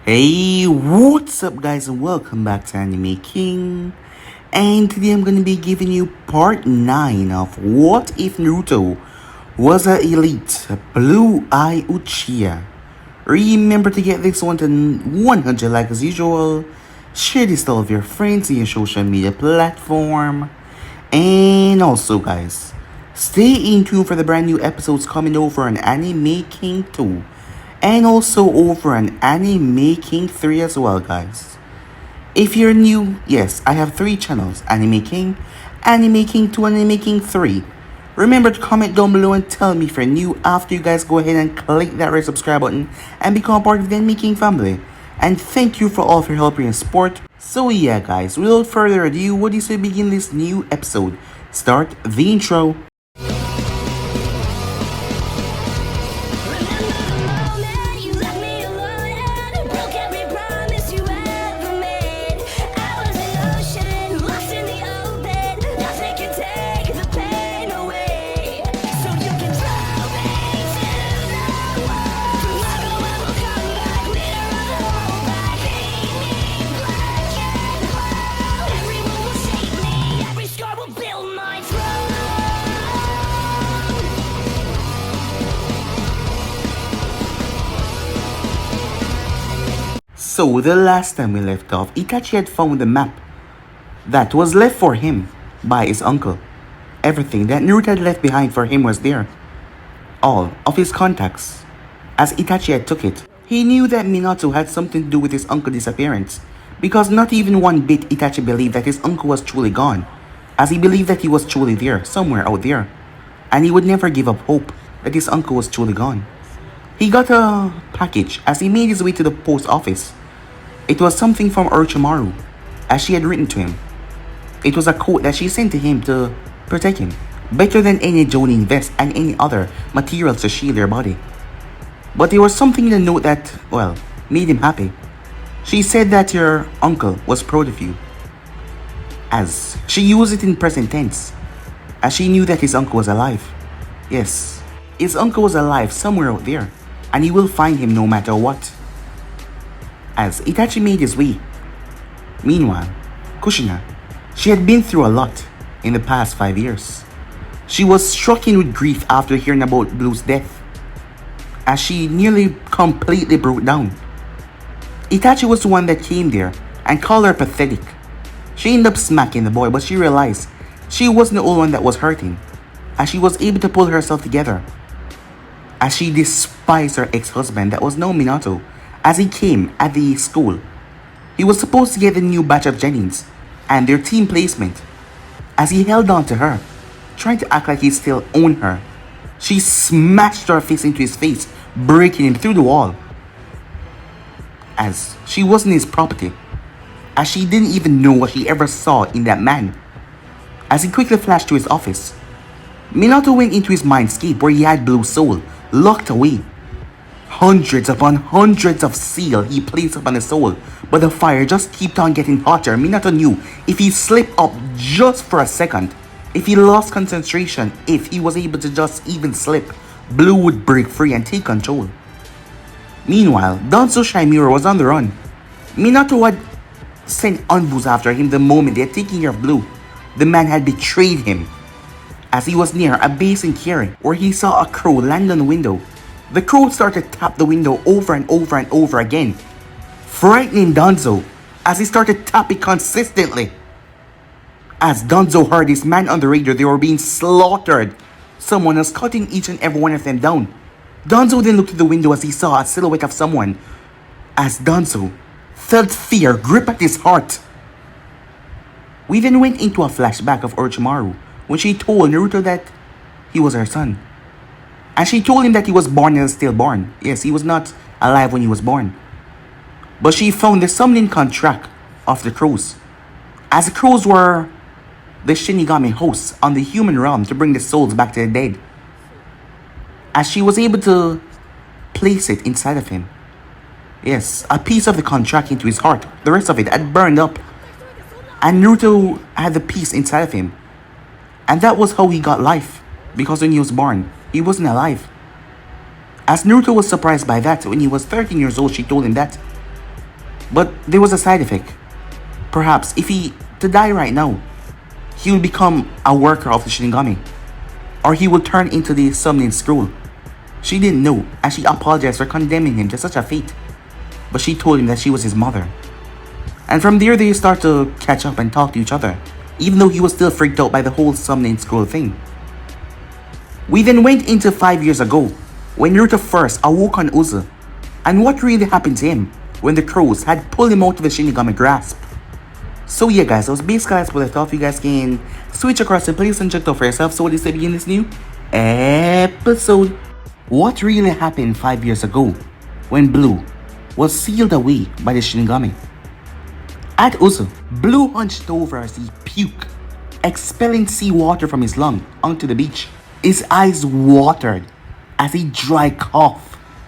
Hey, what's up guys and welcome back to Anime King. And today I'm going to be giving you part 9 of What If Naruto Was a Elite Blue Eye Uchiha. Remember to get this one to 100 likes as usual. Share this to all of your friends in your social media platform. And also guys, stay in tune for the brand new episodes coming over on Anime King 2. And also over on Anime King 3 as well, guys. If you're new, yes, I have 3 channels: Anime King 2, Anime King 3. Remember to comment down below and tell me if you're new after you guys go ahead and click that red subscribe button and become part of the Anime King family. And thank you for all of your help and support. So yeah guys, without further ado, what do you say we begin this new episode? Start the intro. So the last time we left off, Itachi had found the map that was left for him by his uncle. Everything that Naruto had left behind for him was there. All of his contacts. As Itachi had took it, he knew that Minato had something to do with his uncle's disappearance, because not even one bit Itachi believed that his uncle was truly gone, as he believed that he was truly there, somewhere out there, and he would never give up hope that his uncle was truly gone. He got a package as he made his way to the post office. It was something from Orochimaru, as she had written to him. It was a coat that she sent to him to protect him, better than any Jonin vest and any other materials to shield their body. But there was something in the note that, well, made him happy. She said that your uncle was proud of you, as she used it in present tense, as she knew that his uncle was alive. Yes, his uncle was alive somewhere out there, and he will find him no matter what. As Itachi made his way. Meanwhile, Kushina, she had been through a lot in the past 5 years. She was stricken with grief after hearing about Blue's death, as she nearly completely broke down. Itachi was the one that came there and called her pathetic. She ended up smacking the boy, but she realized she wasn't the only one that was hurting, as she was able to pull herself together, as she despised her ex-husband that was now Minato. As he came at the school, he was supposed to get the new batch of Genins and their team placement. As he held on to her, trying to act like he still owned her, she smashed her face into his face, breaking him through the wall. As she wasn't his property, as she didn't even know what she ever saw in that man. As he quickly flashed to his office, Minato went into his mindscape where he had Blue's soul locked away. Hundreds upon hundreds of seal he placed upon his soul, but the fire just kept on getting hotter. Minato knew if he slipped up just for a second, if he lost concentration, if he was able to just even slip, Blue would break free and take control. Meanwhile, Danzo Shimura was on the run. Minato had sent envoys after him the moment they had taken care of Blue. The man had betrayed him. As he was near a base in Kiri, where he saw a crow land on the window, the crow started to tap the window over and over and over again, frightening Danzo as he started tapping consistently. As Danzo heard his man on the radio, they were being slaughtered. Someone was cutting each and every one of them down. Danzo then looked at the window as he saw a silhouette of someone. As Danzo felt fear grip at his heart. We then went into a flashback of Orochimaru when she told Naruto that he was her son. And she told him that he was born and stillborn. Yes, he was not alive when he was born. But she found the summoning contract of the crows, as the crows were the Shinigami hosts on the human realm to bring the souls back to the dead. As she was able to place it inside of him. Yes, a piece of the contract into his heart. The rest of it had burned up. And Naruto had the piece inside of him. And that was how he got life. Because when he was born, he wasn't alive. As Naruto was surprised by that, when he was 13 years old, she told him that. But there was a side effect. Perhaps if he to die right now, he will become a worker of the Shinigami, or he will turn into the summoning scroll. She didn't know, and she apologized for condemning him to such a fate. But she told him that she was his mother. And from there they start to catch up and talk to each other, even though he was still freaked out by the whole summoning scroll thing. We then went into 5 years ago, when Naruto first awoke on Uzu, and what really happened to him when the crows had pulled him out of the Shinigami grasp. So yeah guys, that was basically what I thought. You guys can switch across the place and check it out for yourself. So this will begin this new episode. What really happened 5 years ago when Blue was sealed away by the Shinigami? At Uzu, Blue hunched over as he puked, expelling seawater from his lung onto the beach. His eyes watered as he dry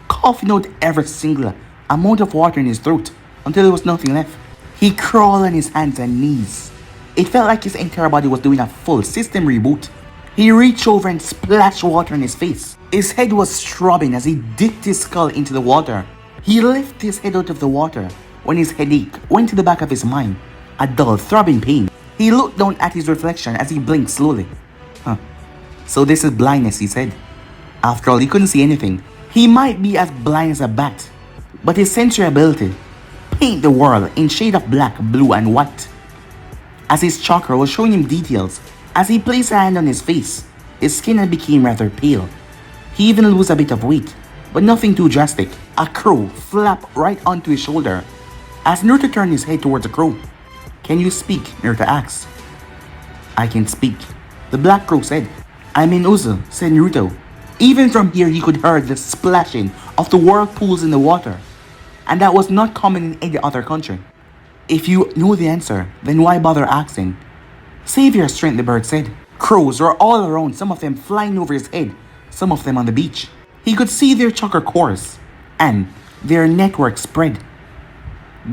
coughing out every single amount of water in his throat until there was nothing left. He crawled on his hands and knees. It felt like his entire body was doing a full system reboot. He reached over and splashed water on his face. His head was throbbing as he dipped his skull into the water. He lifted his head out of the water when his headache went to the back of his mind, a dull throbbing pain. He looked down at his reflection as he blinked slowly. So this is blindness, he said. After all, he couldn't see anything. He might be as blind as a bat, but his sensory ability paint the world in shade of black, blue and white. As his chakra was showing him details, as he placed a hand on his face, his skin had become rather pale. He even lost a bit of weight, but nothing too drastic. A crow flapped right onto his shoulder. As Naruto turned his head towards the crow. "Can you speak?" Naruto asked. "I can speak," the black crow said. "I'm in Uzu," said Naruto. Even from here he could hear the splashing of the whirlpools in the water, and that was not common in any other country. "If you know the answer, then why bother asking?" "Save your strength," the bird said. Crows were all around, some of them flying over his head, some of them on the beach. He could see their chakra cores, and their network spread,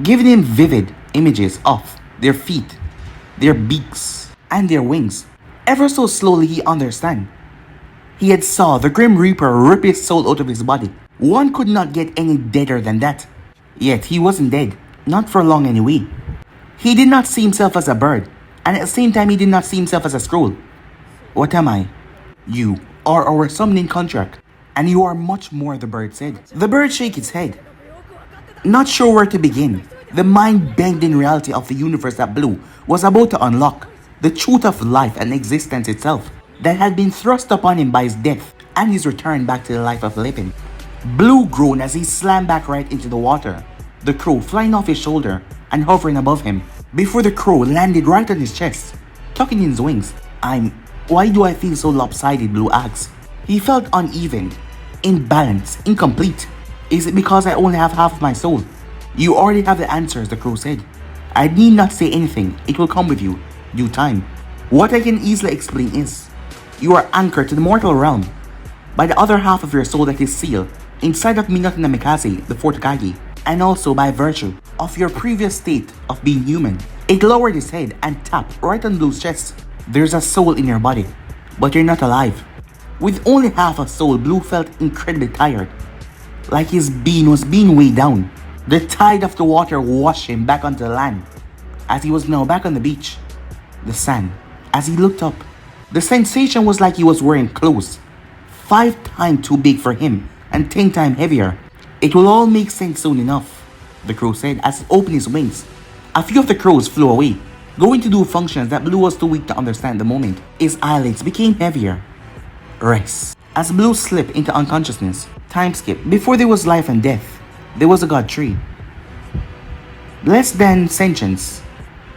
giving him vivid images of their feet, their beaks, and their wings. Ever so slowly he understand. He had saw the Grim Reaper rip his soul out of his body. One could not get any deader than that. Yet he wasn't dead, not for long anyway. He did not see himself as a bird, and at the same time he did not see himself as a scroll. "What am I?" "You are our summoning contract, and you are much more," the bird said. The bird shook its head, not sure where to begin. The mind-bending reality of the universe that Blue was about to unlock, the truth of life and existence itself, that had been thrust upon him by his death and his return back to the life of living. Blue groaned as he slammed back right into the water, the crow flying off his shoulder and hovering above him, before the crow landed right on his chest, tucking in his wings. Why do I feel so lopsided?" Blue asked. He felt uneven, imbalanced, incomplete. "Is it because I only have half of my soul?" "You already have the answers," the crow said. "I need not say anything, it will come with you, due time. What I can easily explain is, you are anchored to the mortal realm by the other half of your soul that is sealed inside of Minato no Mikase, the fourth Kage, and also by virtue of your previous state of being human." It lowered his head and tapped right on Blue's chest. "There's a soul in your body, but you're not alive." With only half a soul, Blue felt incredibly tired, like his being was being weighed down. The tide of the water washed him back onto the land, as he was now back on the beach. The sand, as he looked up, the sensation was like he was wearing clothes, 5 times too big for him and 10 times heavier. "It will all make sense soon enough," the crow said as he opened his wings. A few of the crows flew away, going to do functions that Blue was too weak to understand at the moment. His eyelids became heavier. Rest. As Blue slipped into unconsciousness, time skipped. Before there was life and death, there was a god tree. Less than sentience,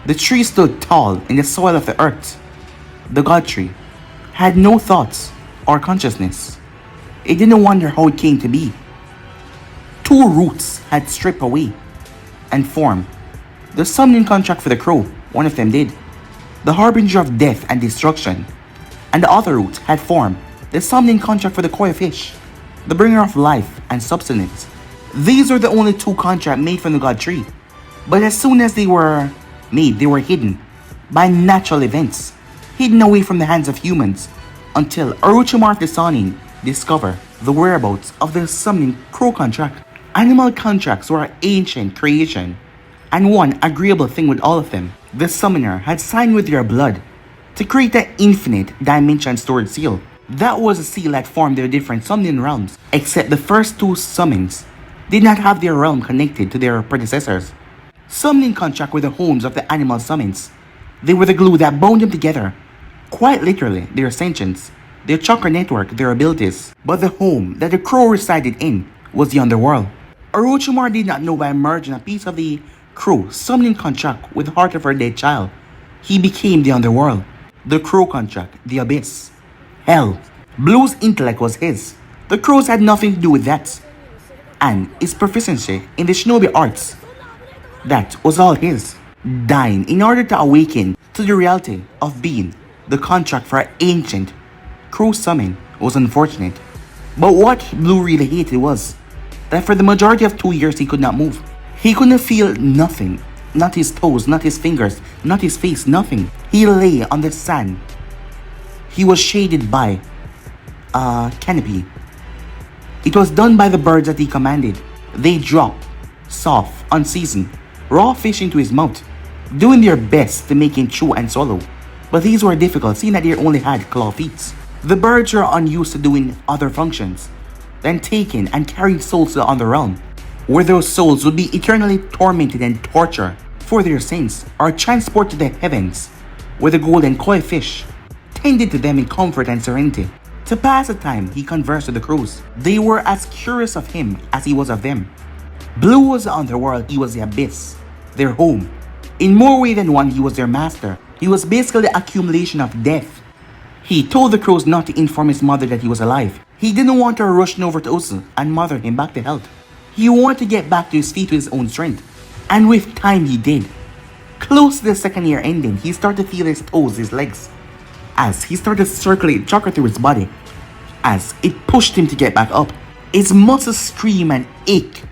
the tree stood tall in the soil of the earth. The god tree had no thoughts or consciousness. It didn't wonder how it came to be. 2 roots had stripped away and formed the summoning contract for the crow. One of them did, the harbinger of death and destruction, and the other root had formed the summoning contract for the koi fish, the bringer of life and substance. These were the only 2 contracts made from the god tree, but as soon as they were made, they were hidden by natural events, hidden away from the hands of humans, until Orochimaru the Sannin discovered the whereabouts of the summoning crow contract. Animal contracts were an ancient creation And one agreeable thing with all of them, the summoner had signed with their blood to create an infinite dimension storage seal. That was a seal that formed their different summoning realms, except the first two summons did not have their realm connected to their predecessors. Summoning contract were the homes of the animal summons. They were the glue that bound them together. Quite literally, their ascensions, their chakra network, their abilities. But the home that the crow resided in was the underworld. Orochimaru did not know by merging a piece of the crow summoning contract with the heart of her dead child, he became the underworld. The crow contract, the abyss, hell. Blue's intellect was his. The crows had nothing to do with that. And his proficiency in the shinobi arts, that was all his. Dying in order to awaken to the reality of being the contract for an ancient crow summon was unfortunate. But what Blue really hated was that for the majority of 2 years he could not move. He couldn't feel nothing. Not his toes, not his fingers, not his face, nothing. He lay on the sand. He was shaded by a canopy. It was done by the birds that he commanded. They dropped soft, unseasoned, raw fish into his mouth, doing their best to make him chew and swallow. But these were difficult, seeing that they only had claw feet. The birds were unused to doing other functions than taking and carrying souls to the underrealm, where those souls would be eternally tormented and tortured for their sins, or transported to the heavens, where the golden koi fish tended to them in comfort and serenity. To pass the time, he conversed with the crows. They were as curious of him as he was of them. Blue was the underworld, he was the abyss, their home. In more ways than one, he was their master. He was basically the accumulation of death. He told the crows not to inform his mother that he was alive. He didn't want her rushing over to Uzu and mother him back to health. He wanted to get back to his feet with his own strength. And with time he did. Close to the second year ending, he started to feel his toes, his legs, as he started to circulate chakra through his body, as it pushed him to get back up. His muscles scream and ache.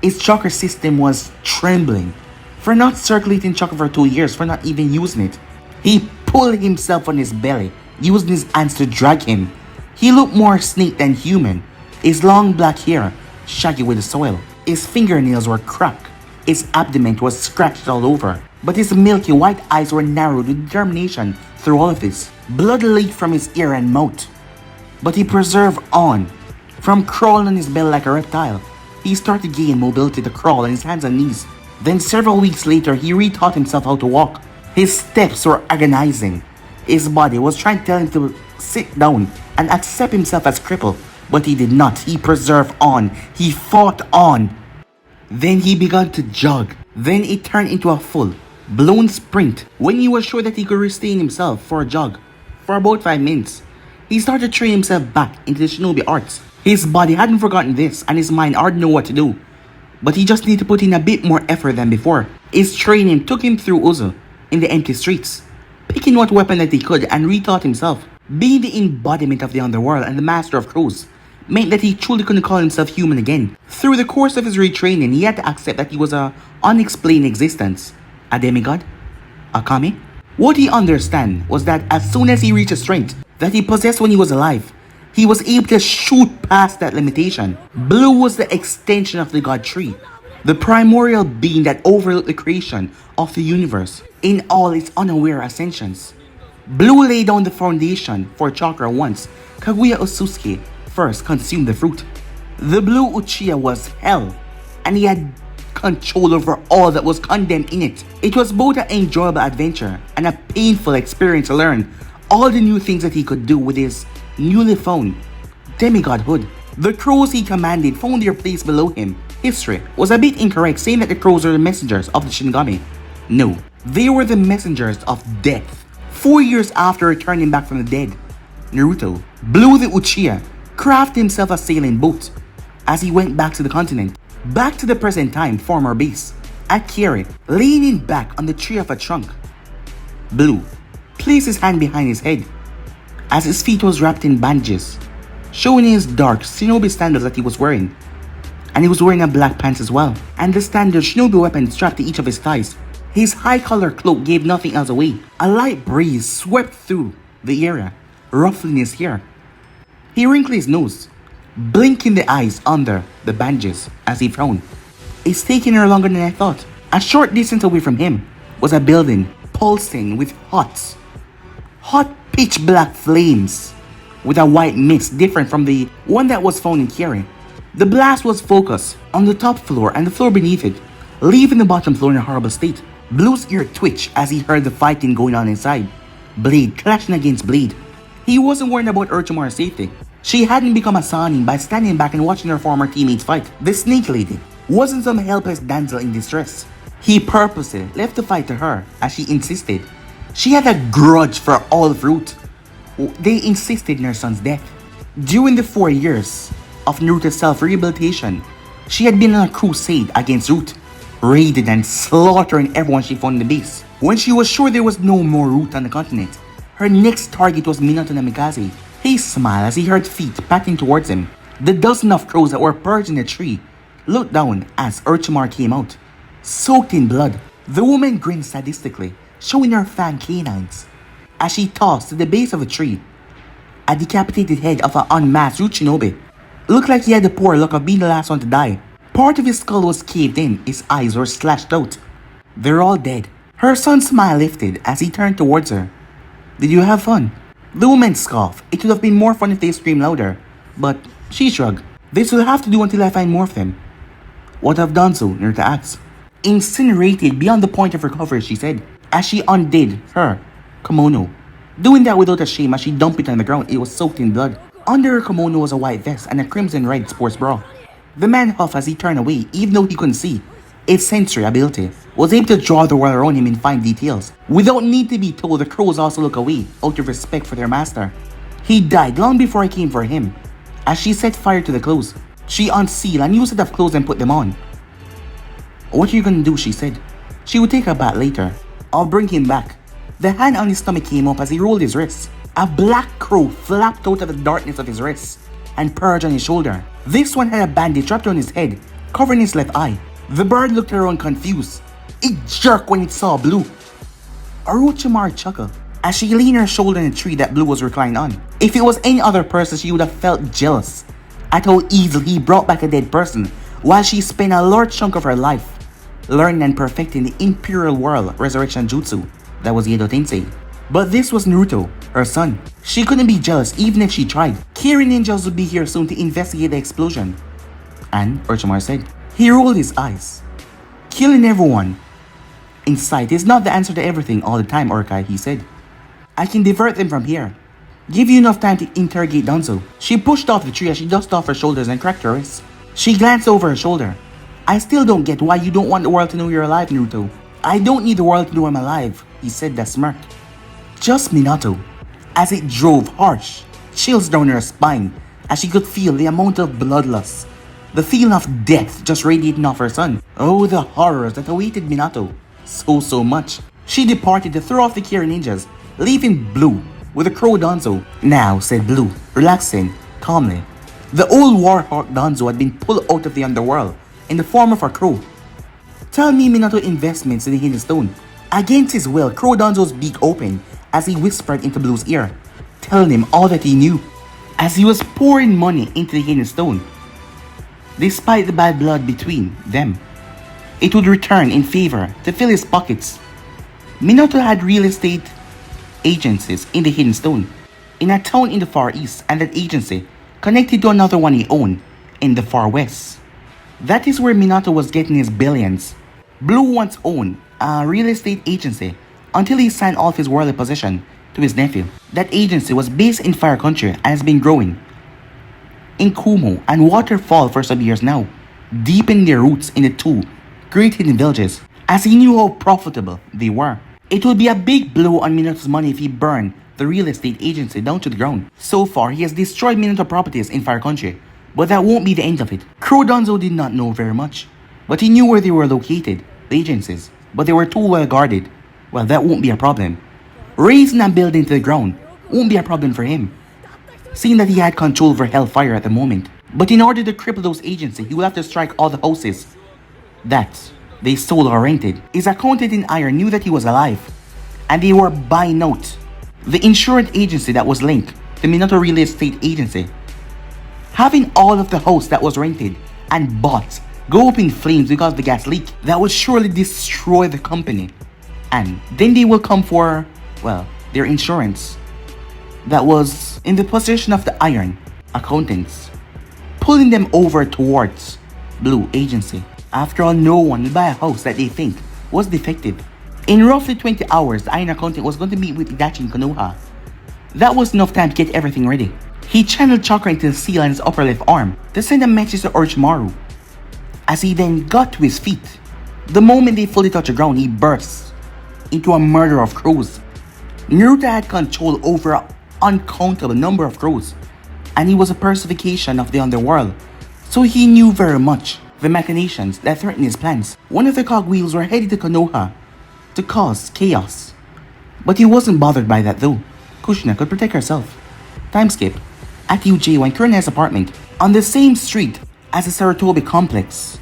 His chakra system was trembling for not circulating chakra for 2 years, for not even using it. He pulled himself on his belly, using his hands to drag him. He looked more snake than human. His long black hair shaggy with the soil. His fingernails were cracked. His abdomen was scratched all over. But his milky white eyes were narrowed with determination through all of this. Blood leaked from his ear and mouth. But he persevered on. From crawling on his belly like a reptile, he started to gain mobility to crawl on his hands and knees. Then several weeks later, he retaught himself how to walk. His steps were agonizing. His body was trying to tell him to sit down and accept himself as crippled. But he did not. He persevered on. He fought on. Then he began to jog. Then it turned into a full blown sprint. When he was sure that he could restrain himself for a jog for about 5 minutes, he started to train himself back into the shinobi arts. His body hadn't forgotten this, and his mind already knew what to do. But he just needed to put in a bit more effort than before. His training took him through Uzu in the empty streets, picking what weapon that he could and retaught himself. Being the embodiment of the underworld and the master of crows meant that he truly couldn't call himself human again. Through the course of his retraining, he had to accept that he was an unexplained existence. A demigod? A kami? What he understood was that as soon as he reached a strength that he possessed when he was alive, he was able to shoot past that limitation. Blue was the extension of the god tree, the primordial being that overlooked the creation of the universe in all its unaware ascensions. Blue laid down the foundation for chakra once Kaguya Osusuke first consumed the fruit. The Blue Uchiha was hell, and he had control over all that was condemned in it. It was both an enjoyable adventure and a painful experience to learn all the new things that he could do with his newly found demigodhood. The crows he commanded found their place below him. History was a bit incorrect saying that the crows were the messengers of the Shinigami. No, they were the messengers of death. 4 years after returning back from the dead, Naruto, Blue the Uchiha, crafted himself a sailing boat as he went back to the continent. Back to the present time former base, at Kiri, leaning back on the tree of a trunk. Blue placed his hand behind his head as his feet was wrapped in bandages, showing his dark shinobi sandals that he was wearing. And he was wearing a black pants as well, and the standard shinobi weapon strapped to each of his thighs. His high-collar cloak gave nothing else away. A light breeze swept through the area, ruffling his hair. He wrinkled his nose, blinking the eyes under the bandages as he frowned. It's taking her longer than I thought. A short distance away from him was a building pulsing with hot pitch black flames with a white mist different from the one that was found in Kiri. The blast was focused on the top floor and the floor beneath it, leaving the bottom floor in a horrible state. Blue's ear twitched as he heard the fighting going on inside. Blade clashing against blade. He wasn't worried about Orochimaru's safety. She hadn't become a Sanin by standing back and watching her former teammates fight. The snake lady wasn't some helpless damsel in distress. He purposely left the fight to her as she insisted. She had a grudge for all of Root. They insisted in her son's death. During the 4 years of Naruto's self-rehabilitation, she had been on a crusade against Root, raiding and slaughtering everyone she found in the base. When she was sure there was no more Root on the continent, her next target was Minato Namikaze. He smiled as he heard feet patting towards him. The dozen of crows that were perched in the tree looked down as Orochimaru came out, soaked in blood. The woman grinned sadistically, showing her fang canines, as she tossed to the base of a tree a decapitated head of an unmasked Root shinobi. Looked like he had the poor luck of being the last one to die. Part of his skull was caved in, his eyes were slashed out. They're all dead. Her son's smile lifted as he turned towards her. Did you have fun? The woman scoffed. It would have been more fun if they screamed louder, but she shrugged. This will have to do until I find more of them. What of Danzo? Naruto asked. Incinerated beyond the point of recovery, she said, as she undid her kimono. Doing that without a shame as she dumped it on the ground, it was soaked in blood. Under her kimono was a white vest and a crimson red sports bra. The man huffed as he turned away, even though he couldn't see. Its sensory ability was able to draw the world around him in fine details. Without need to be told, the crows also look away, out of respect for their master. He died long before I came for him. As she set fire to the clothes, she unsealed a new set of clothes and put them on. What are you gonna do? She said. She would take a bath later. I'll bring him back. The hand on his stomach came up as he rolled his wrists. A black crow flapped out of the darkness of his wrists and perched on his shoulder. This one had a bandage wrapped on his head, covering his left eye. The bird looked around confused. It jerked when it saw Blue. Orochimaru chuckled as she leaned her shoulder in a tree that Blue was reclined on. If it was any other person, she would have felt jealous at how easily he brought back a dead person while she spent a large chunk of her life learning and perfecting the Imperial World Resurrection Jutsu that was Edo Tensei. But this was Naruto, her son. She couldn't be jealous even if she tried. Kiri ninjas would be here soon to investigate the explosion. And Orochimaru said. He rolled his eyes. Killing everyone in sight is not the answer to everything all the time, Orokai, he said. I can divert them from here. Give you enough time to interrogate Danzo. She pushed off the tree as she dusted off her shoulders and cracked her wrists. She glanced over her shoulder. I still don't get why you don't want the world to know you're alive, Naruto. I don't need the world to know I'm alive, he said that smirk. Just Minato. As it drove harsh chills down her spine as she could feel the amount of bloodlust. The feeling of death just radiating off her son. Oh, the horrors that awaited Minato. So much. She departed to throw off the Kiri ninjas, leaving Blue with a crow Danzo. Now, said Blue, relaxing calmly. The old warhawk Danzo had been pulled out of the underworld in the form of a crow. Tell me Minato investments in the Hidden Stone. Against his will, Crow Danzo's beak opened as he whispered into Blue's ear, telling him all that he knew. As he was pouring money into the Hidden Stone, despite the bad blood between them, it would return in favor to fill his pockets. Minato had real estate agencies in the Hidden Stone, in a town in the far east, and that agency connected to another one he owned in the far west. That is where Minato was getting his billions. Blue once owned a real estate agency until he signed off his worldly possession to his nephew. That agency was based in Fire Country and has been growing in Kumo and Waterfall for some years now, deepening their roots in the two great hidden villages, as he knew how profitable they were. It would be a big blow on Minato's money if he burned the real estate agency down to the ground. So far, he has destroyed Minato properties in Fire Country, but that won't be the end of it. Crow Danzo did not know very much, but he knew where they were located, the agencies, but they were too well guarded. Well, that won't be a problem. Raising and building to the ground won't be a problem for him, seeing that he had control over Hellfire at the moment. But in order to cripple those agencies, he will have to strike all the houses that they sold or rented. His accountant in iron knew that he was alive, and they were buying out the insurance agency that was linked to Minato Real Estate Agency. Having all of the house that was rented and bought go up in flames because of the gas leak that would surely destroy the company. And then they will come for, well, their insurance that was in the possession of the Iron accountants, pulling them over towards Blue Agency. After all, no one will buy a house that they think was defective. In roughly 20 hours, the Iron accountant was going to meet with Itachi in Konoha. That was enough time to get everything ready. He channeled chakra into the seal on his upper left arm to send a message to Orochimaru. As he then got to his feet, the moment they fully touched the ground, he burst into a murder of crows. Naruto had control over an uncountable number of crows, and he was a personification of the underworld, so he knew very much the machinations that threatened his plans. One of the cogwheels were headed to Konoha to cause chaos, but he wasn't bothered by that though. Kushina could protect herself. Time skip. At Uchiha and Kurina's apartment, on the same street as the Sarutobi complex,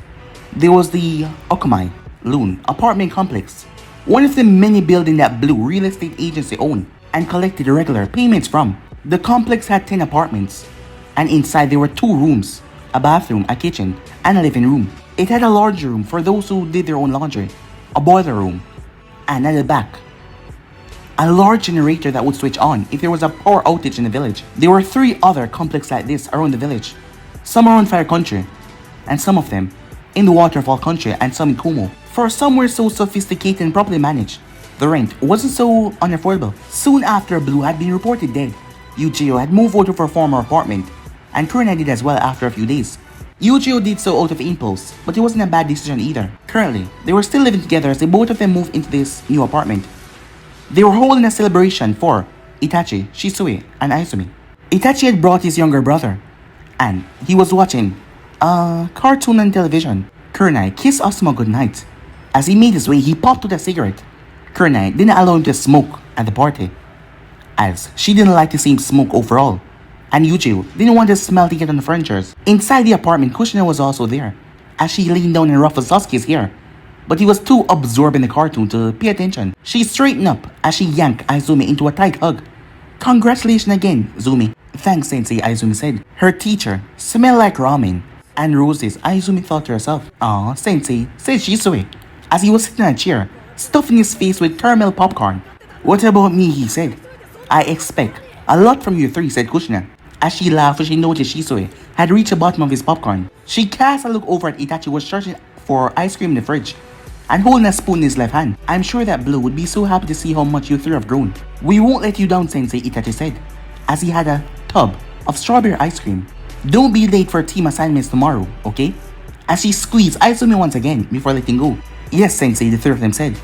there was the Okamai Loon apartment complex, one of the many buildings that Blue Real Estate Agency owned and collected regular payments from. The complex had 10 apartments, and inside there were 2 rooms, a bathroom, a kitchen, and a living room. It had a large room for those who did their own laundry, a boiler room, and at the back, a large generator that would switch on if there was a power outage in the village. There were 3 other complexes like this around the village, some around Fire Country, and some of them in the Waterfall Country and some in Kumo. For some were so sophisticated and properly managed, the rent wasn't so unaffordable. Soon after Blue had been reported dead, Uchiha had moved out of her former apartment, and Kurina did as well after a few days. Uchiha did so out of impulse, but it wasn't a bad decision either. Currently, they were still living together as they both of them moved into this new apartment. They were holding a celebration for Itachi, Shisui, and Izumi. Itachi had brought his younger brother, and he was watching a cartoon on television. Kurina kissed Asuma goodnight. As he made his way, he popped out a cigarette. Kurina didn't allow him to smoke at the party, as she didn't like to see him smoke overall, and Uchiha didn't want the smell to get on the furniture. Inside the apartment, Kushina was also there, as she leaned down and ruffled Sasuke's hair, but he was too absorbed in the cartoon to pay attention. She straightened up as she yanked Izumi into a tight hug. "Congratulations again, Izumi." "Thanks, Sensei," Izumi said. Her teacher smelled like ramen and roses, Izumi thought to herself. "Aw, Sensei," said Shisui, as he was sitting in a chair, stuffing his face with caramel popcorn. "What about me?" he said. "I expect a lot from you 3, said Kushina, as she laughed when she noticed Shisui had reached the bottom of his popcorn. She cast a look over at Itachi, who was searching for ice cream in the fridge and holding a spoon in his left hand. "I'm sure that Blue would be so happy to see how much you 3 have grown." "We won't let you down, Sensei," Itachi said, as he had a tub of strawberry ice cream. "Don't be late for team assignments tomorrow, okay?" As she squeezed Izumi once again before letting go. "Yes, Sensei," the 3 of them said.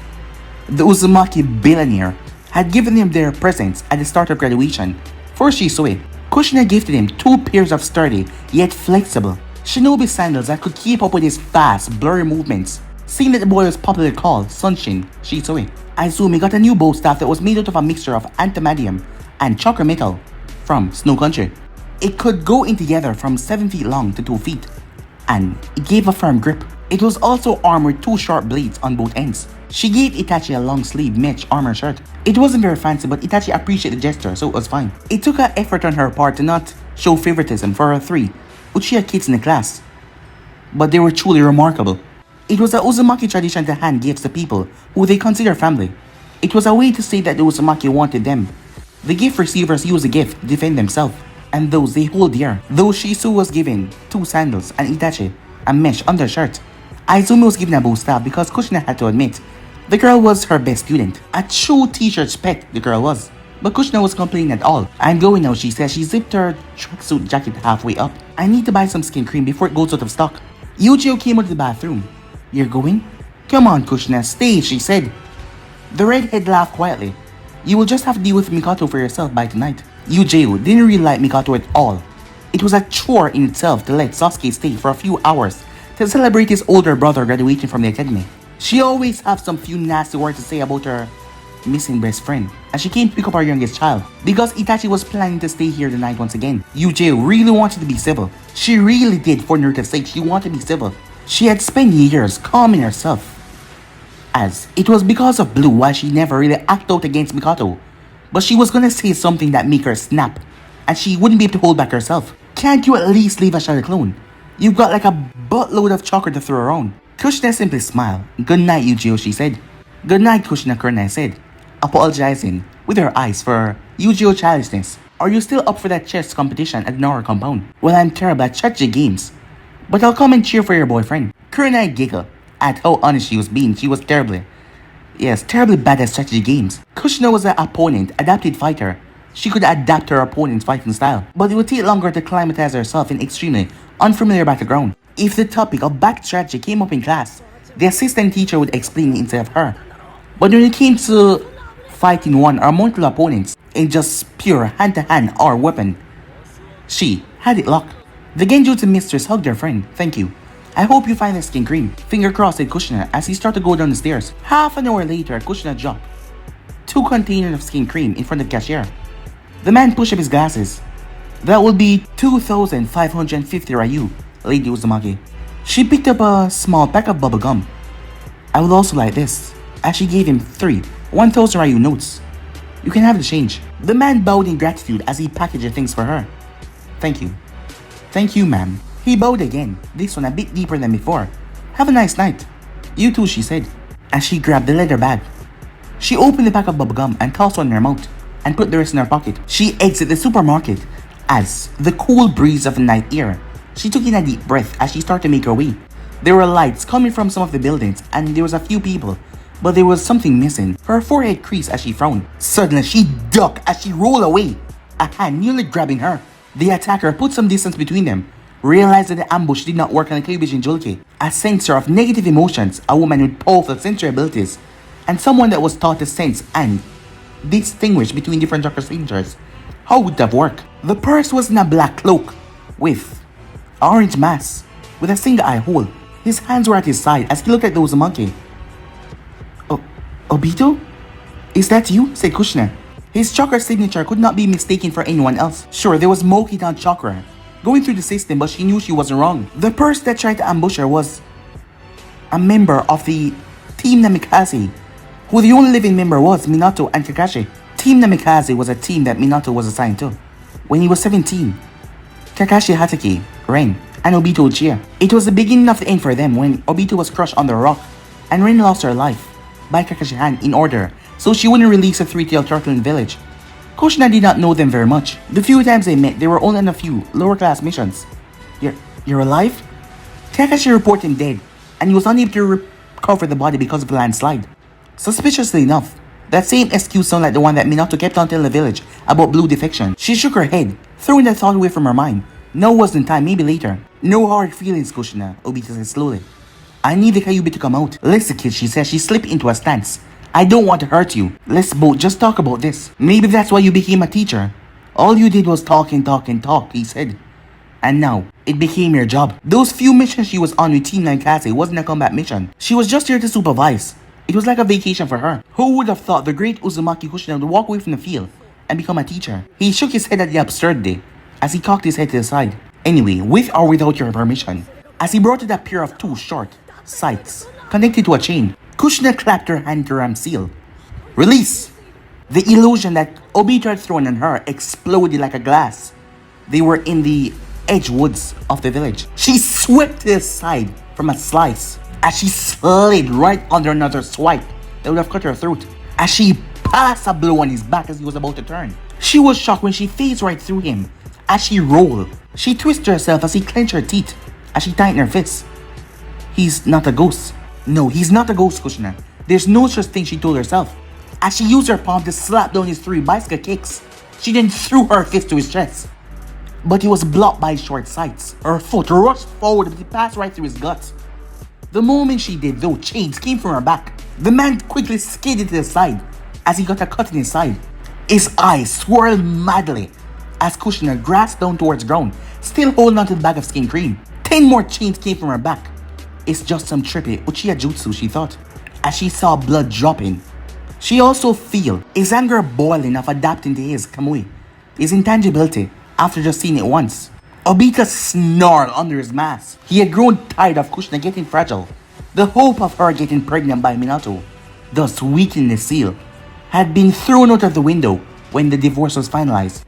The Uzumaki billionaire had given them their presents at the start of graduation. For Shisui, Kushina gifted him 2 pairs of sturdy yet flexible shinobi sandals that could keep up with his fast, blurry movements. Seeing that the boy was popularly called Sunshin Shisui, Izumi got a new bow staff that was made out of a mixture of antimadium and chakra metal from Snow Country. It could go in together from 7 feet long to 2 feet, and it gave a firm grip. It was also armed with 2 sharp blades on both ends. She gave Itachi a long sleeve mesh armor shirt. It wasn't very fancy, but Itachi appreciated the gesture, so it was fine. It took an effort on her part to not show favoritism for her 3 Uchiha kids in the class, but they were truly remarkable. It was a Uzumaki tradition to hand gifts to people who they consider family. It was a way to say that the Uzumaki wanted them. The gift receivers use the gift to defend themselves and those they hold dear. Though Shisui was given 2 sandals and Itachi a mesh undershirt, Izumi was given a bow staff because Kushina had to admit the girl was her best student. A true t-shirt spec the girl was. But Kushina was complaining at all. "I'm going now," she said. She zipped her tracksuit jacket halfway up. "I need to buy some skin cream before it goes out of stock." Uchiha came out of the bathroom. "You're going?" "Come on, Kushina, stay," she said. The redhead laughed quietly. "You will just have to deal with Mikoto for yourself by tonight." Uchiha didn't really like Mikoto at all. It was a chore in itself to let Sasuke stay for a few hours to celebrate his older brother graduating from the academy. She always had some few nasty words to say about her missing best friend, and she came to pick up her youngest child because Itachi was planning to stay here the night once again. Uchiha really wanted to be civil. She really did, for Naruto's sake. She wanted to be civil. She had spent years calming herself, as it was because of Blue why she never really acted out against Mikoto. But she was gonna say something that make her snap, and she wouldn't be able to hold back herself. "Can't you at least leave a shadow clone? You've got like a buttload of chocolate to throw around. Kushina simply smiled. "Good night, Yugito," she said. "Good night, Kushina," Kurenai said, apologizing with her eyes for Yugito's childishness. "Are you still up for that chess competition at Nora compound?" "Well, I'm terrible at strategy games, but I'll come and cheer for your boyfriend." Kurenai giggled at how honest she was being. She was terribly bad at strategy games. Kushina was an opponent, adapted fighter. She could adapt her opponent's fighting style, but it would take longer to acclimatize herself in extremely unfamiliar battleground. If the topic of battle strategy came up in class, the assistant teacher would explain it instead of her. But when it came to fighting one or multiple opponents in just pure hand-to-hand or weapon, she had it locked. The Genjutsu mistress hugged her friend. "Thank you. I hope you find the skin cream." "Finger crossed," said Kushina as he started to go down the stairs. Half an hour later, Kushina dropped 2 containers of skin cream in front of the cashier. The man pushed up his glasses. "That will be 2,550 Ryu, Lady Uzumaki." She picked up a small pack of bubble gum. "I would also like this," as she gave him 3 1,000 Ryu notes. "You can have the change." The man bowed in gratitude as he packaged the things for her. "Thank you." "Thank you, ma'am." He bowed again, this one a bit deeper than before. "Have a nice night." "You too," she said, as she grabbed the leather bag. She opened the pack of bubblegum and tossed one in her mouth, and put the rest in her pocket. She exited the supermarket as the cool breeze of the night air. She took in a deep breath as she started to make her way. There were lights coming from some of the buildings, and there was a few people, but there was something missing. Her forehead creased as she frowned. Suddenly, she ducked as she rolled away, a hand nearly grabbing her. The attacker put some distance between them, realized that the ambush did not work on the Kyubijin Julki, a sensor of negative emotions, a woman with powerful sensory abilities, and someone that was taught to sense and distinguish between different chakra signatures. How would that work? The purse was in a black cloak with an orange mask with a single eye hole. His hands were at his side as he looked at the Uzumaki. "Obito? Is that you?" said Kushina. His chakra signature could not be mistaken for anyone else. Sure, there was Mokitan chakra going through the system, but she knew she wasn't wrong. The person that tried to ambush her was a member of the Team Namikaze, who the only living member was Minato and Kakashi. Team Namikaze was a team that Minato was assigned to when he was 17. Kakashi Hatake, Ren, and Obito Uchiha. It was the beginning of the end for them when Obito was crushed on the rock and Ren lost her life by Kakashi's hand in order so she wouldn't release a 3-tailed turtle in the village. Kushina did not know them very much. The few times they met, they were only on a few lower class missions. You're alive?" Kakashi reported him dead, and he was unable to recover the body because of the landslide. Suspiciously enough, that same excuse sounded like the one that Minato kept on telling the village about Blue defection. She shook her head, throwing that thought away from her mind. "No wasn't time, maybe later." "No hard feelings, Kushina," Obito said slowly. "I need the Kyubi to come out." "Listen, kid," she said. She slipped into a stance. "I don't want to hurt you. Let's both just talk about this. Maybe that's why you became a teacher. All you did was talk and talk and talk," he said. "And now, it became your job." Those few missions she was on with Team Namikaze wasn't a combat mission. She was just here to supervise. It was like a vacation for her. Who would have thought the great Uzumaki Kushina would walk away from the field and become a teacher? He shook his head at the absurdity as he cocked his head to the side. "Anyway, with or without your permission," as he brought out a pair of 2 short sights connected to a chain, Kushina clapped her hand to ram seal. "Release!" The illusion that Obito had thrown on her exploded like a glass. They were in the edge woods of the village. She swept to the side from a slice as she slid right under another swipe that would have cut her throat. As she passed a blow on his back as he was about to turn. She was shocked when she phased right through him. As she rolled, she twisted herself as he clenched her teeth as she tightened her fists. "He's not a ghost." "No, he's not a ghost, Kushina. There's no such thing," she told herself. As she used her palm to slap down his 3 bicycle kicks, she then threw her fist to his chest. But he was blocked by his short sights. Her foot rushed forward, but it passed right through his guts. The moment she did, though, chains came from her back. The man quickly skidded to the side as he got a cut in his side. His eyes swirled madly as Kushina grasped down towards the ground, still holding onto the bag of skin cream. 10 more chains came from her back. It's just some trippy Uchiha jutsu, she thought, as she saw blood dropping. She also felt his anger boiling of adapting to his Kamui, his intangibility, after just seeing it once. Obito snarled under his mask. He had grown tired of Kushina getting fragile. The hope of her getting pregnant by Minato, thus weakening the seal, had been thrown out of the window when the divorce was finalized.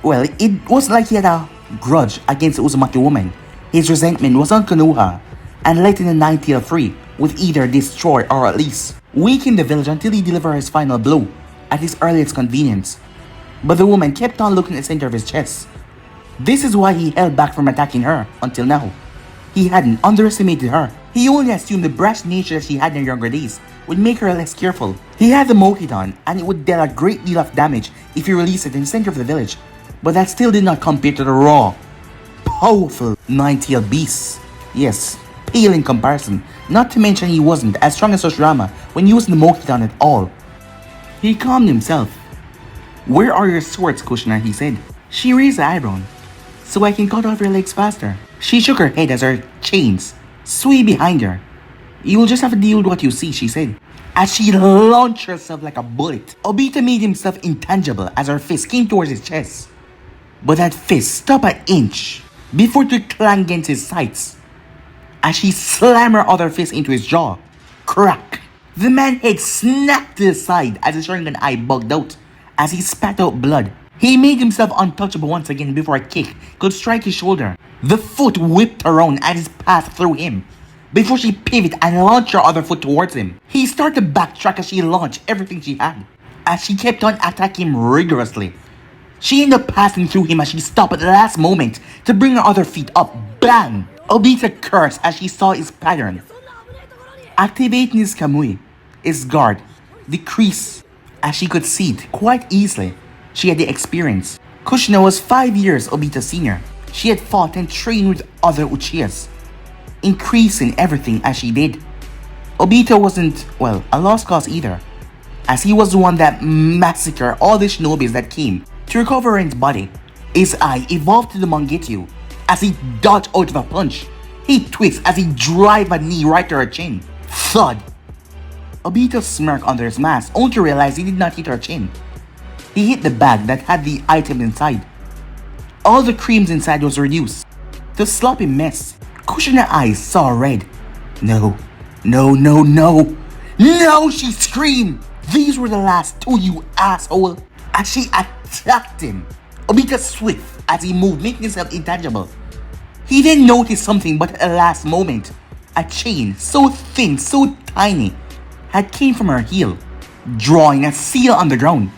Well, it wasn't like he had a grudge against the Uzumaki woman. His resentment was on Konoha and letting the Nine-Tail free would either destroy or at least weaken the village until he delivered his final blow at his earliest convenience. But the woman kept on looking at the center of his chest. This is why he held back from attacking her until now. He hadn't underestimated her. He only assumed the brash nature that she had in her younger days would make her less careful. He had the Mohidan and it would deal a great deal of damage if he released it in the center of the village. But that still did not compare to the raw, powerful Nine-Tailed beast. Yes, pale in comparison. Not to mention he wasn't as strong as Oshrama when using the Mohidan at all. He calmed himself. "Where are your swords, Kushina?" he said. She raised an eyebrow. "So I can cut off your legs faster." She shook her head as her chains swayed behind her. "You will just have to deal with what you see," she said, as she launched herself like a bullet. Obito made himself intangible as her fist came towards his chest. But that fist stopped an inch before to clang against his sides as she slammed her other fist into his jaw. Crack! The man's head snapped to the side as his Sharingan eye bugged out as he spat out blood. He made himself untouchable once again before a kick could strike his shoulder. The foot whipped around as it passed through him before she pivoted and launched her other foot towards him. He started to backtrack as she launched everything she had, as she kept on attacking him rigorously. She ended up passing through him as she stopped at the last moment to bring her other feet up. Bang! Obito cursed as she saw his pattern. Activating his Kamui, his guard, decreased as she could see it quite easily. She had the experience. Kushina was 5 years Obito's senior. She had fought and trained with other Uchihas, increasing everything as she did. Obito wasn't, well, a lost cause either, as he was the one that massacred all the shinobis that came to recover Ren's body. His eye evolved to the Mangekyou as he dodged out of a punch. He twists as he drives a knee right to her chin. Thud! Obito smirked under his mask, only to realize he did not hit her chin. He hit the bag that had the item inside. All the creams inside was reduced to a sloppy mess. Kushina's eyes saw red. "No, no, no, no, no," she screamed. "These were the last two, you asshole," as she attacked him. Obito swift as he moved, making himself intangible. He then noticed something, but at the last moment, a chain so thin, so tiny, had came from her heel, drawing a seal on the ground.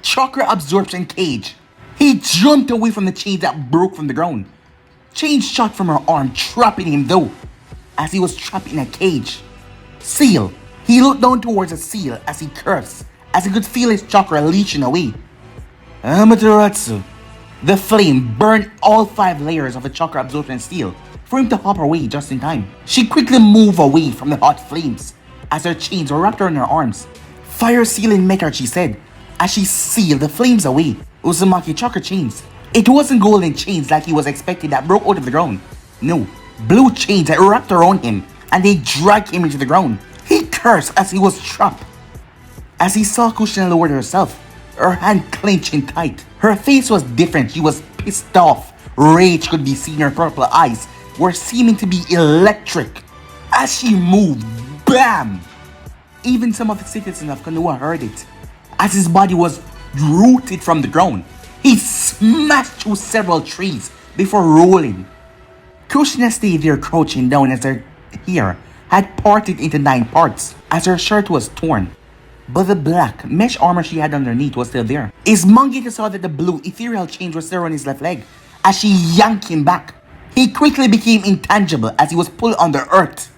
Chakra absorption cage. He jumped away from the chain that broke from the ground. Chain shot from her arm, trapping him though, as he was trapped in a cage. Seal. He looked down towards the seal as he cursed, as he could feel his chakra leeching away. Amaterasu. The flame burned all 5 layers of the chakra absorption steel for him to hop away just in time. She quickly moved away from the hot flames as her chains were wrapped around her arms. "Fire sealing method," she said, as she sealed the flames away. Uzumaki chakra chains. It wasn't golden chains like he was expecting that broke out of the ground. No, blue chains that wrapped around him and they dragged him into the ground. He cursed as he was trapped. As he saw Kushina lower herself, her hand clenching tight. Her face was different. She was pissed off. Rage could be seen in her purple eyes were seeming to be electric. As she moved, bam! Even some of the citizens of Konoha heard it, as his body was rooted from the ground. He smashed through several trees before rolling. Kushina stayed there crouching down as her hair had parted into 9 parts as her shirt was torn. But the black mesh armor she had underneath was still there. His Mangekyou saw that the blue ethereal chain was still on his left leg as she yanked him back. He quickly became intangible as he was pulled on the earth.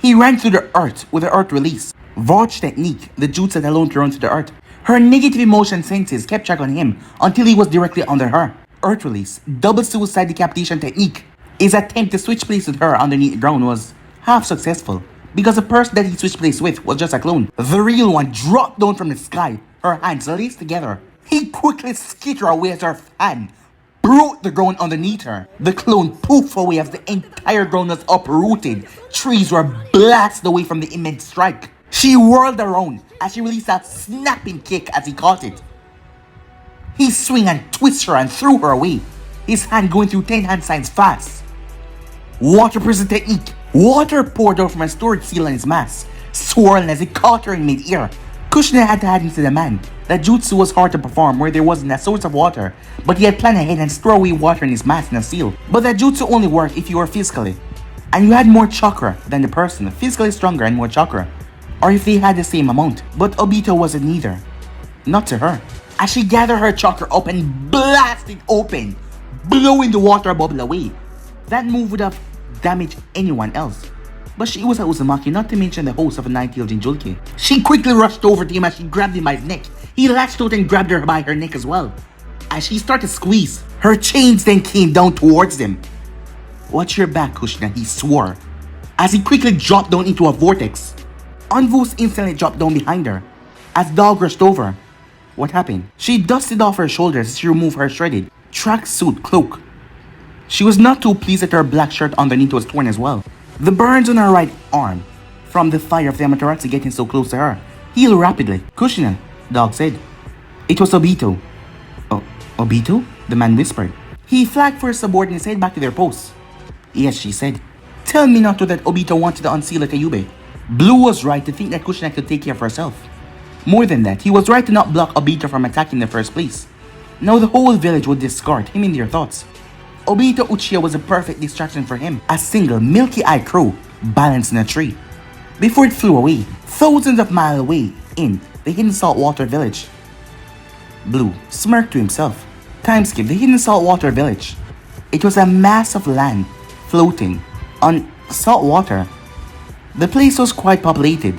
He ran through the earth with the earth release. Vorch technique, the jutsu that alone to run to the earth. Her negative emotion senses kept track on him until he was directly under her. Earth release, double suicide decapitation technique. His attempt to switch place with her underneath the ground was half successful, because the person that he switched place with was just a clone. The real one dropped down from the sky, her hands laced together. He quickly skittered away as her hand broke the ground underneath her. The clone poofed away as the entire ground was uprooted. Trees were blasted away from the immense strike. She whirled around as she released a snapping kick as he caught it. He swung and twisted her and threw her away, his hand going through 10 hand signs fast. Water prison technique. Water poured out from a storage seal on his mask, swirling as it caught her in mid-air. Kushina had to add into the man that jutsu was hard to perform where there wasn't a source of water, but he had planned ahead and stored away water in his mask and a seal. But that jutsu only worked if you were physically and you had more chakra than the person, physically stronger and more chakra, or if they had the same amount. But Obito wasn't neither. Not to her. As she gathered her chakra up and blasted open, blowing the water bubble away. That move would have damaged anyone else. But she was a Uzumaki, not to mention the host of a nine-tailed Jinchuriki. She quickly rushed over to him as she grabbed him by his neck. He latched out and grabbed her by her neck as well. As she started to squeeze, her chains then came down towards them. "Watch your back, Kushina," he swore, as he quickly dropped down into a vortex. Anvus instantly dropped down behind her, as Dog rushed over. What happened? She dusted off her shoulders as she removed her shredded tracksuit cloak. She was not too pleased that her black shirt underneath was torn as well. The burns on her right arm, from the fire of the Amaterasu getting so close to her, healed rapidly. "Kushina," Dog said. It was Obito. "Oh, Obito?" the man whispered. He flagged for his subordinates to head back to their posts. "Yes," she said. "Tell Minato that Obito wanted to unseal the Kyubey." Blue was right to think that Kushina could take care of herself. More than that, he was right to not block Obito from attacking in the first place. Now the whole village would discard him in their thoughts. Obito Uchiha was a perfect distraction for him, a single milky-eyed crow balanced in a tree. Before it flew away, thousands of miles away in the hidden Saltwater village. Blue smirked to himself. Time skip the hidden Saltwater village. It was a mass of land floating on salt water. The place was quite populated.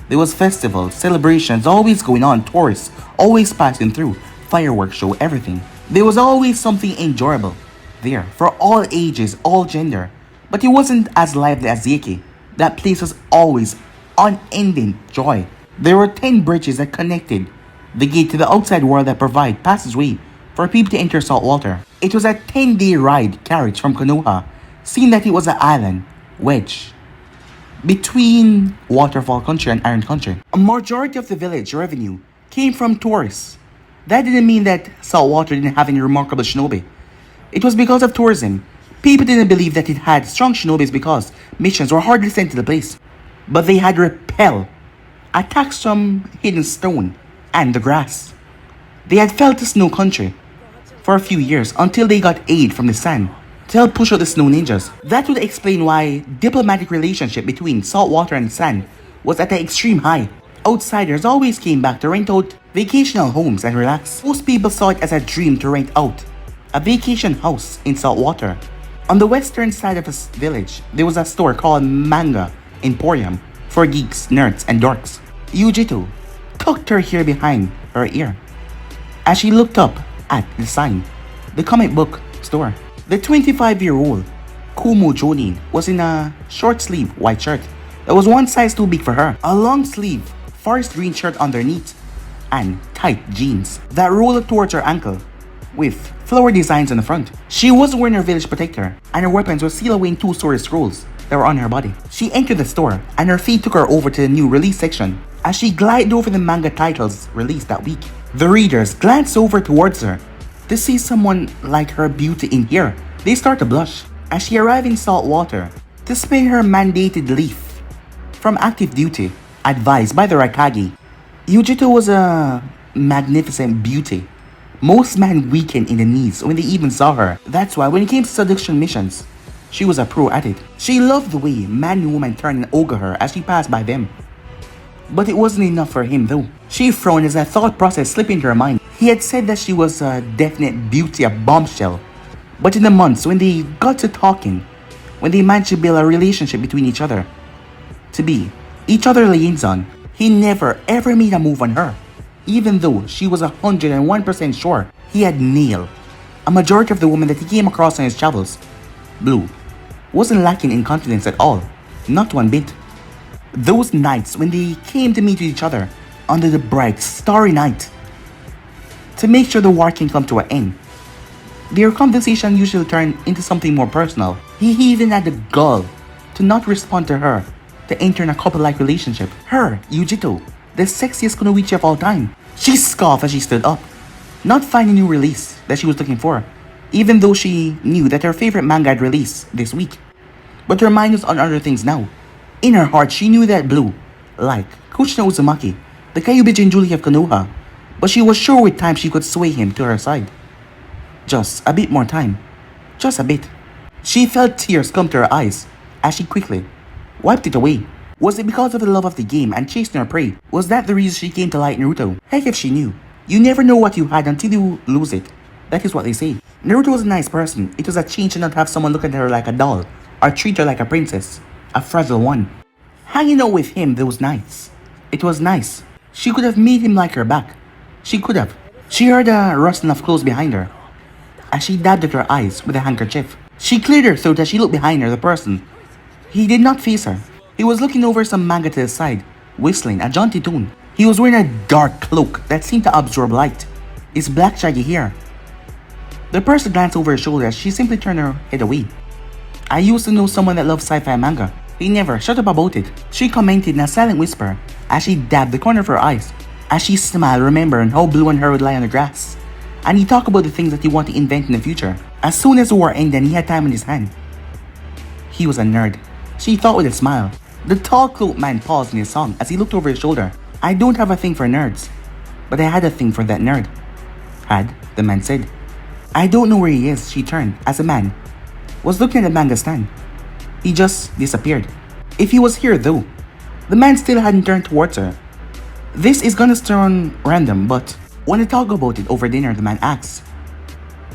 There was festivals, celebrations always going on, tourists always passing through, fireworks show, everything. There was always something enjoyable there for all ages, all gender. But it wasn't as lively as Zeki. That place was always unending joy. There were 10 bridges that connected the gate to the outside world that provide passageway for people to enter Saltwater. It was a 10-day ride carriage from Konoha, seeing that it was an island wedge between Waterfall Country and Iron Country. A majority of the village revenue came from tourists. That didn't mean that Saltwater didn't have any remarkable shinobi. It was because of tourism. People didn't believe that it had strong shinobis because missions were hardly sent to the place. But they had repel attacks from hidden stone and the grass. They had felt the snow country for a few years until they got aid from the sand to help push out the snow ninjas. That would explain why diplomatic relationship between Saltwater and sand was at an extreme high. Outsiders always came back to rent out vacational homes and relax. Most people saw it as a dream to rent out a vacation house in Saltwater. On the western side of the village, there was a store called Manga Emporium for geeks, nerds, and dorks. Yugito tucked her hair behind her ear as she looked up at the sign, the comic book store. The 25-year-old Kumo Jonin was in a short-sleeve white shirt that was one size too big for her, a long-sleeve forest green shirt underneath, and tight jeans that rolled towards her ankle with flower designs on the front. She wasn't wearing her village protector, and her weapons were sealed away in 2 sword scrolls that were on her body. She entered the store, and her feet took her over to the new release section. As she glided over the manga titles released that week, the readers glanced over towards her to see someone like her beauty in here. They start to blush as she arrived in Saltwater to spend her mandated leave from active duty, advised by the Raikage. Yugito was a magnificent beauty. Most men weakened in the knees when they even saw her. That's why when it came to seduction missions, she was a pro at it. She loved the way man and woman turned and ogre her as she passed by them. But it wasn't enough for him though. She frowned as a thought process slipped into her mind. He had said that she was a definite beauty, a bombshell. But in the months when they got to talking, when they managed to build a relationship between each other, to be each other liaison, he never ever made a move on her. Even though she was 101% sure he had nailed a majority of the women that he came across on his travels. Blue wasn't lacking in confidence at all, not one bit. Those nights when they came to meet each other under the bright, starry night to make sure the war can come to an end, their conversation usually turned into something more personal. He even had the gall to not respond to her to enter in a couple-like relationship. Her, Yugito, the sexiest kunoichi of all time. She scoffed as she stood up, not finding a new release that she was looking for, even though she knew that her favorite manga had released this week. But her mind was on other things now. In her heart, she knew that Blue, like Kushina Uzumaki, the Kyubey Jinchuriki of Konoha, but she was sure with time she could sway him to her side. Just a bit more time. Just a bit. She felt tears come to her eyes as she quickly wiped it away. Was it because of the love of the game and chasing her prey? Was that the reason she came to like Naruto? Heck if she knew. You never know what you had until you lose it. That is what they say. Naruto was a nice person. It was a change to not have someone look at her like a doll or treat her like a princess, a fragile one. Hanging out with him, that was nice. It was nice. She could have made him like her back. She could have. She heard a rustling of clothes behind her as she dabbed at her eyes with a handkerchief. She cleared her throat as she looked behind her, the person. He did not face her. He was looking over some manga to the side, whistling a jaunty tune. He was wearing a dark cloak that seemed to absorb light. His black shaggy hair. The person glanced over her shoulder as she simply turned her head away. I used to know someone that loved sci-fi manga. He never shut up about it. She commented in a silent whisper as she dabbed the corner of her eyes. As she smiled, remembering how Blue and her would lie on the grass. And he talked about the things that he wanted to invent in the future. As soon as the war ended and he had time in his hand. He was a nerd. She thought with a smile. The tall cloaked man paused in his song as he looked over his shoulder. I don't have a thing for nerds, but I had a thing for that nerd. Had, the man said. I don't know where he is, she turned, as the man was looking at the manga stand. He just disappeared. If he was here though, the man still hadn't turned towards her. This is gonna sound random, but when they talk about it over dinner, the man asks.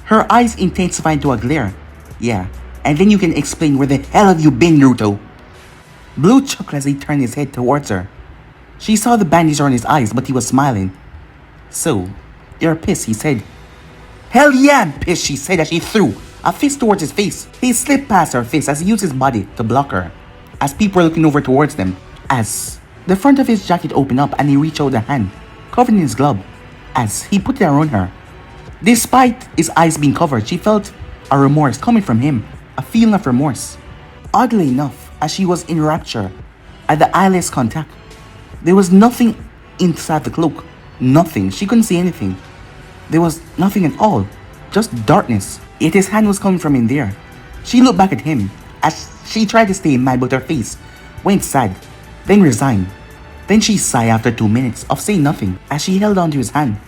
Her eyes intensified to a glare. Yeah, and then you can explain where the hell have you been, Naruto? Blue chuckled as he turned his head towards her. She saw the bandage on his eyes, but he was smiling. So, you're pissed, he said. Hell yeah, I'm pissed, she said as she threw a fist towards his face. He slipped past her fist as he used his body to block her, as people were looking over towards them. As the front of his jacket opened up and he reached out a hand, covered in his glove, as he put it around her. Despite his eyes being covered, she felt a remorse coming from him, a feeling of remorse. Oddly enough, as she was in rapture at the eyeless contact, there was nothing inside the cloak. Nothing. She couldn't see anything. There was nothing at all. Just darkness. Yet his hand was coming from in there. She looked back at him as she tried to stay mad, but her face went sad, then resigned. Then she sighed after 2 minutes of saying nothing as she held onto his hand.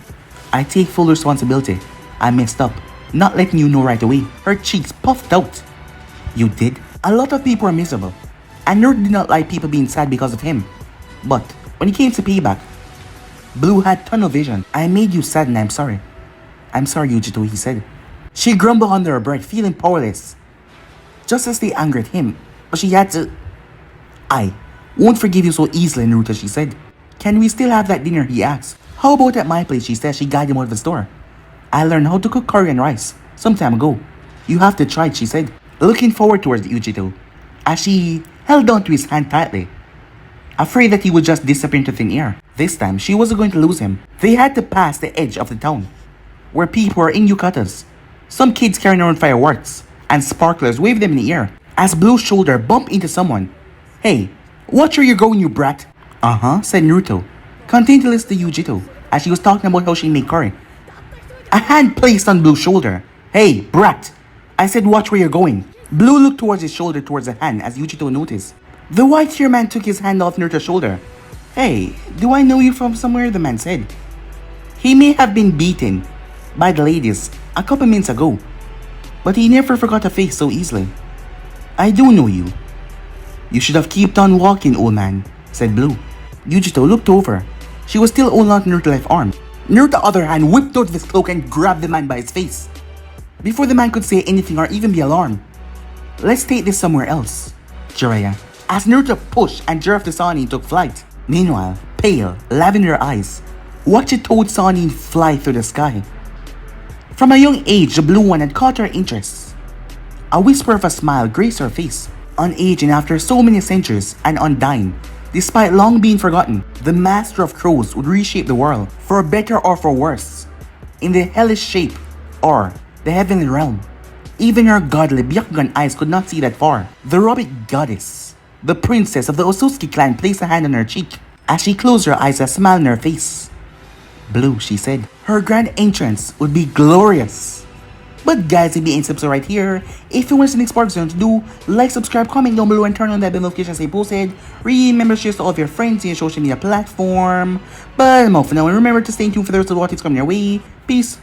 I take full responsibility. I messed up, not letting you know right away. Her cheeks puffed out. You did? A lot of people are miserable, and Naruto did not like people being sad because of him. But when it came to payback, Blue had tunnel vision. I made you sad and I'm sorry. I'm sorry, Yugito, he said. She grumbled under her breath, feeling powerless. Just as they angered him, but she had to... I won't forgive you so easily, Naruto, she said. Can we still have that dinner, he asked. How about at my place, she said. She guided him out of the store. I learned how to cook curry and rice some time ago. You have to try it, she said, looking forward towards Yugito, as she held on to his hand tightly, afraid that he would just disappear into thin air. This time, she wasn't going to lose him. They had to pass the edge of the town, where people were in yukatas. Some kids carrying around fireworks, and sparklers waved them in the air, as Blue's shoulder bumped into someone. Hey, watch where you're going, you brat. Uh-huh, said Naruto, continuing to listen to Yugito, as she was talking about how she made curry. A hand placed on Blue's shoulder. Hey, brat, I said watch where you're going. Blue looked towards his shoulder towards the hand as Yugito noticed. The white-haired man took his hand off Naruto's shoulder. Hey, do I know you from somewhere? The man said. He may have been beaten by the ladies a couple minutes ago, but he never forgot a face so easily. I do know you. You should have kept on walking, old man, said Blue. Yugito looked over. She was still holding on to Naruto's left arm. Naruto's other hand whipped out of his cloak and grabbed the man by his face. Before the man could say anything or even be alarmed. Let's take this somewhere else, Jiraiya. As Naruto pushed and jerked the Sannin took flight. Meanwhile, pale, lavender eyes watched a toad Sannin fly through the sky. From a young age, the blue one had caught her interest. A whisper of a smile graced her face. Unaging after so many centuries and undying, despite long being forgotten, the master of crows would reshape the world, for better or for worse, in the hellish shape or the heavenly realm. Even her godly Byakugan eyes could not see that far. The Robic goddess, the princess of the Otsutsuki clan, placed a hand on her cheek. As she closed her eyes, a smile on her face. Blue, she said. Her grand entrance would be glorious. But guys, if you ain't subscribed right here, if you want to see the next part to do, like, subscribe, comment down below, and turn on that bell notification as I posted. Remember to share to all of your friends in your social media platform. But I'm off for now, and remember to stay tuned for the rest of what is coming your way. Peace.